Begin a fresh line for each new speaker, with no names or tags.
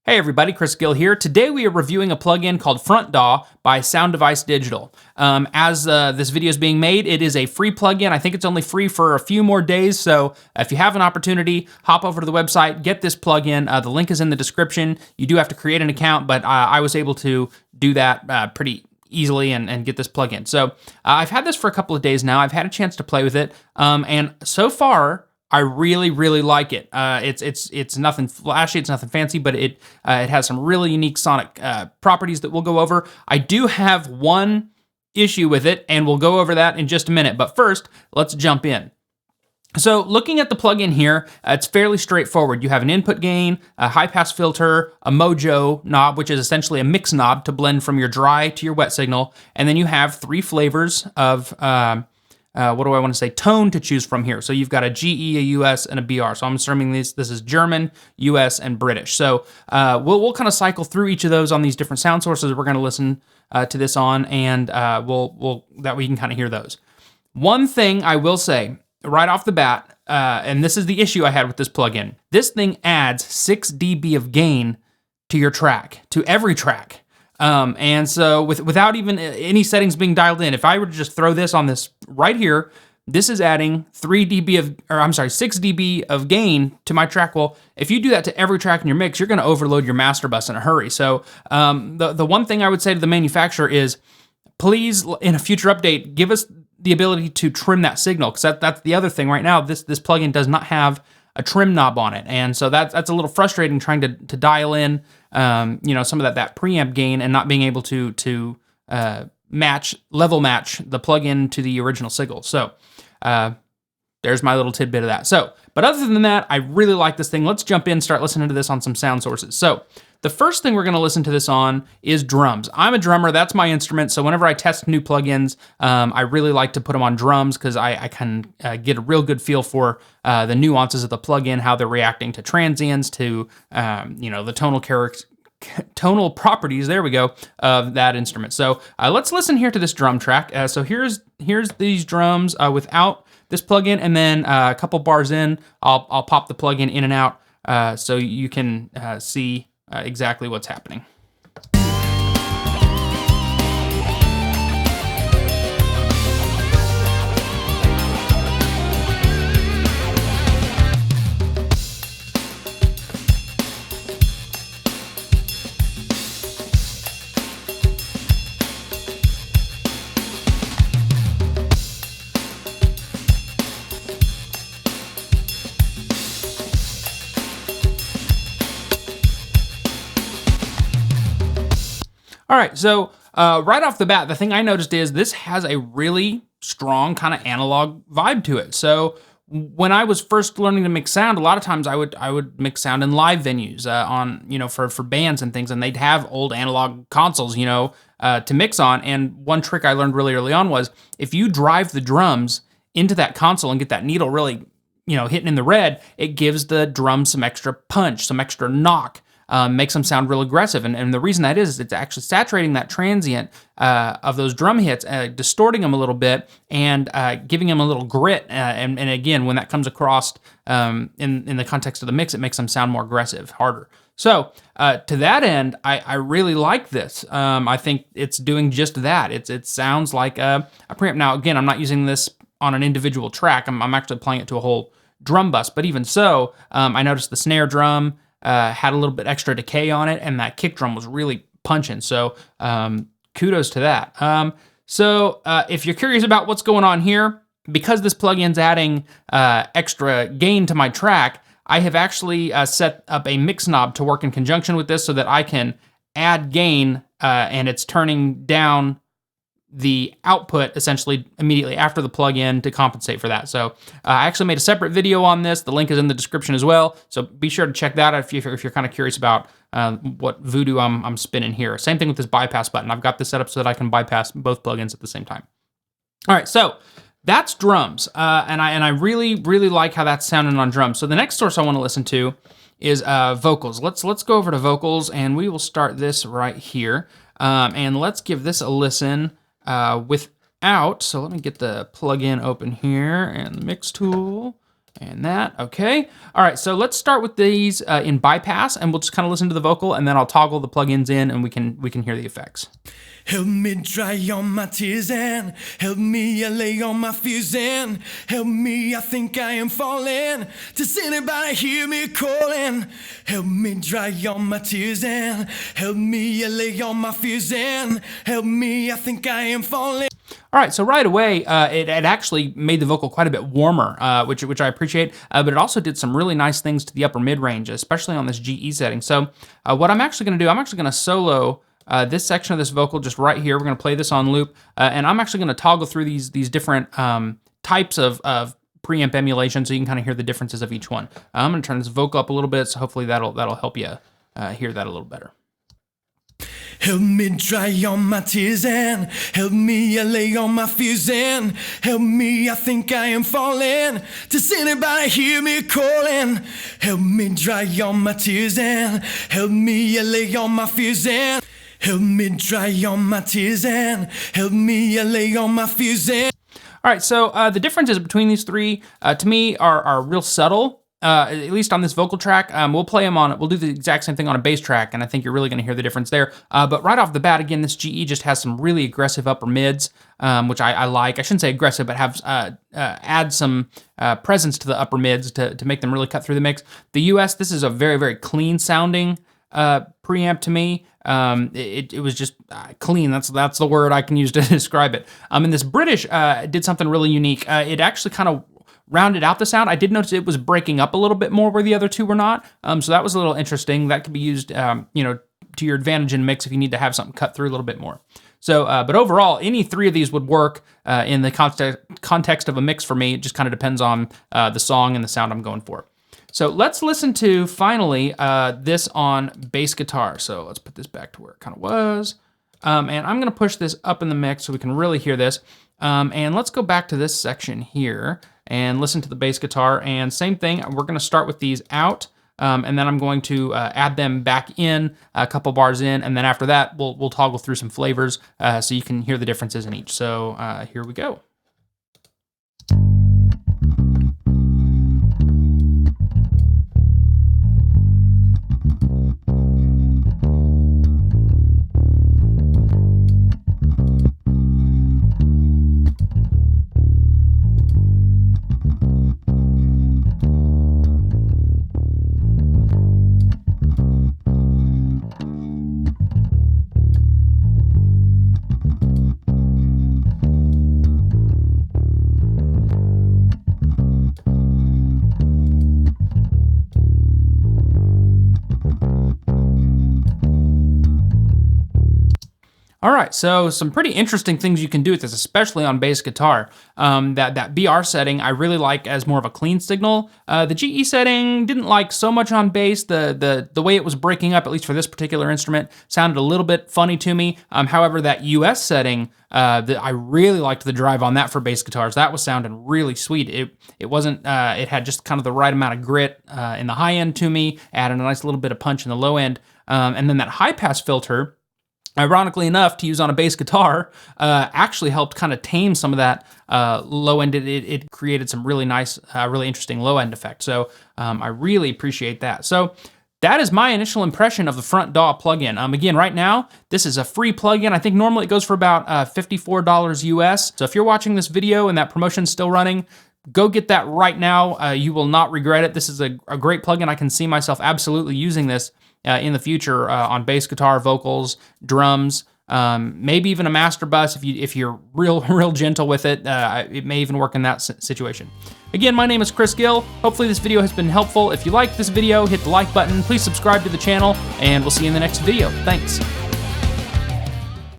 Hey everybody, Chris Gill here. Today we are reviewing a plugin called FrontDAW by Soundevice Digital. As this video is being made, it is a free plugin. I think it's only free for a few more days, so if you have an opportunity, hop over to the website, get this plugin. The link is in the description. You do have to create an account, but I was able to do that pretty easily and get this plugin. So I've had this for a couple of days now. I've had a chance to play with it, and so far, I really like it. It's nothing flashy, it's nothing fancy, but it has some really unique sonic properties that we'll go over. I do have one issue with it, and we'll go over that in just a minute. But first, let's jump in. So looking at the plugin here, it's fairly straightforward. You have an input gain, a high-pass filter, a mojo knob, which is essentially a mix knob to blend from your dry to your wet signal, and then you have three flavors of tone to choose from here. So you've got a GE, a US, and a BR. So I'm assuming this is German, US, and British. So we'll kind of cycle through each of those on these different sound sources we're going to listen to this on, and we'll that way you can kind of hear those. One thing I will say right off the bat, and this is the issue I had with this plugin. This thing adds 6 dB of gain to your track, to every track. And so without even any settings being dialed in, if I were to just throw this on this right here, this is adding 6 dB of gain to my track. Well, if you do that to every track in your mix, you're going to overload your master bus in a hurry. So the one thing I would say to the manufacturer is, please, in a future update, give us the ability to trim that signal, because that's the other thing. Right now, this plugin does not have a trim knob on it, and so that's a little frustrating trying to dial in some of that preamp gain and not being able to level match the plugin to the original signal. So there's my little tidbit of that. So, but other than that, I really like this thing. Let's jump in, start listening to this on some sound sources. So the first thing we're going to listen to this on is drums. I'm a drummer, that's my instrument, so whenever I test new plugins, I really like to put them on drums because I can get a real good feel for the nuances of the plugin, how they're reacting to transients, to the tonal properties, there we go, of that instrument. So let's listen here to this drum track. So here's these drums without this plugin, and then a couple bars in, I'll pop the plugin in and out so you can see exactly what's happening. All right, so right off the bat, the thing I noticed is this has a really strong kind of analog vibe to it. So when I was first learning to mix sound, a lot of times I would mix sound in live venues for bands and things, and they'd have old analog consoles, to mix on. And one trick I learned really early on was if you drive the drums into that console and get that needle really, hitting in the red, it gives the drums some extra punch, some extra knock. Makes them sound real aggressive. And the reason that is it's actually saturating that transient of those drum hits, distorting them a little bit, and giving them a little grit. And again, when that comes across in the context of the mix, it makes them sound more aggressive, harder. So to that end, I really like this. I think it's doing just that. It sounds like a preamp. Now, again, I'm not using this on an individual track. I'm actually playing it to a whole drum bus. But even so, I noticed the snare drum had a little bit extra decay on it, and that kick drum was really punching. So kudos to that. So if you're curious about what's going on here, because this plugin's adding extra gain to my track, I have actually set up a mix knob to work in conjunction with this so that I can add gain, and it's turning down the output essentially immediately after the plugin to compensate for that. So I actually made a separate video on this. The link is in the description as well. So be sure to check that out if you're kind of curious about what voodoo I'm spinning here. Same thing with this bypass button. I've got this set up so that I can bypass both plugins at the same time. All right, so that's drums, and I really like how that's sounding on drums. So the next source I want to listen to is vocals. Let's go over to vocals, and we will start this right here, and let's give this a listen. So let me get the plugin open here and the mix tool, And that, okay. All right, so let's start with these in bypass, and we'll just kind of listen to the vocal, and then I'll toggle the plugins in, and we can hear the effects.
Help me dry on my tears and help me lay on my fears and help me, I think I am falling. Does anybody hear me calling? Help me dry on my tears and help me lay on my fears and help me, I think I am falling.
All right, so right away, it actually made the vocal quite a bit warmer, which I appreciate, but it also did some really nice things to the upper mid-range, especially on this GE setting. So what I'm actually going to do, I'm actually going to solo this section of this vocal just right here. We're going to play this on loop, and I'm actually going to toggle through these different types of preamp emulation so you can kind of hear the differences of each one. I'm going to turn this vocal up a little bit, so hopefully that'll help you hear that a little better.
Help me dry on my tears and help me lay on my fears and help me, I think I am falling. Does anybody hear me calling? Help me dry on my tears and help me lay on my fears and help me dry on my tears and help me lay on my fears and.
All right, so the differences between these three, to me, are real subtle. At least on this vocal track. We'll play them on, we'll do the exact same thing on a bass track, and I think you're really gonna hear the difference there. But right off the bat, again, this GE just has some really aggressive upper mids, which I like. I shouldn't say aggressive, but have add some presence to the upper mids to make them really cut through the mix. The US, this is a very, very clean sounding preamp to me. It was just clean. That's the word I can use to describe it. And this British did something really unique. It actually kind of rounded out the sound. I did notice it was breaking up a little bit more where the other two were not. So that was a little interesting. That could be used, to your advantage in mix if you need to have something cut through a little bit more. So, but overall, any three of these would work in the context of a mix for me. It just kind of depends on the song and the sound I'm going for. So let's listen to, finally, this on bass guitar. So let's put this back to where it kind of was. And I'm gonna push this up in the mix so we can really hear this. And let's go back to this section here and listen to the bass guitar. And same thing, we're gonna start with these out, and then I'm going to add them back in, a couple bars in, and then after that, we'll toggle through some flavors so you can hear the differences in each. So here we go. All right, so some pretty interesting things you can do with this, especially on bass guitar. That BR setting I really like as more of a clean signal. The GE setting didn't like so much on bass. The way it was breaking up, at least for this particular instrument, sounded a little bit funny to me. However, that US setting, I really liked the drive on that for bass guitars. That was sounding really sweet. It wasn't. It had just kind of the right amount of grit in the high end to me, added a nice little bit of punch in the low end, and then that high pass filter, ironically enough, to use on a bass guitar, actually helped kind of tame some of that low end. It created some really nice, really interesting low end effect. So I really appreciate that. So that is my initial impression of the FrontDAW plugin. Again, right now, this is a free plugin. I think normally it goes for about $54 US. So if you're watching this video and that promotion's still running, go get that right now. You will not regret it. This is a great plugin. I can see myself absolutely using this in the future on bass guitar, vocals, drums, maybe even a master bus if you're real gentle with it. It may even work in that situation. Again, my name is Chris Gill. Hopefully this video has been helpful. If you liked this video, hit the like button. Please subscribe to the channel, and we'll see you in the next video. Thanks.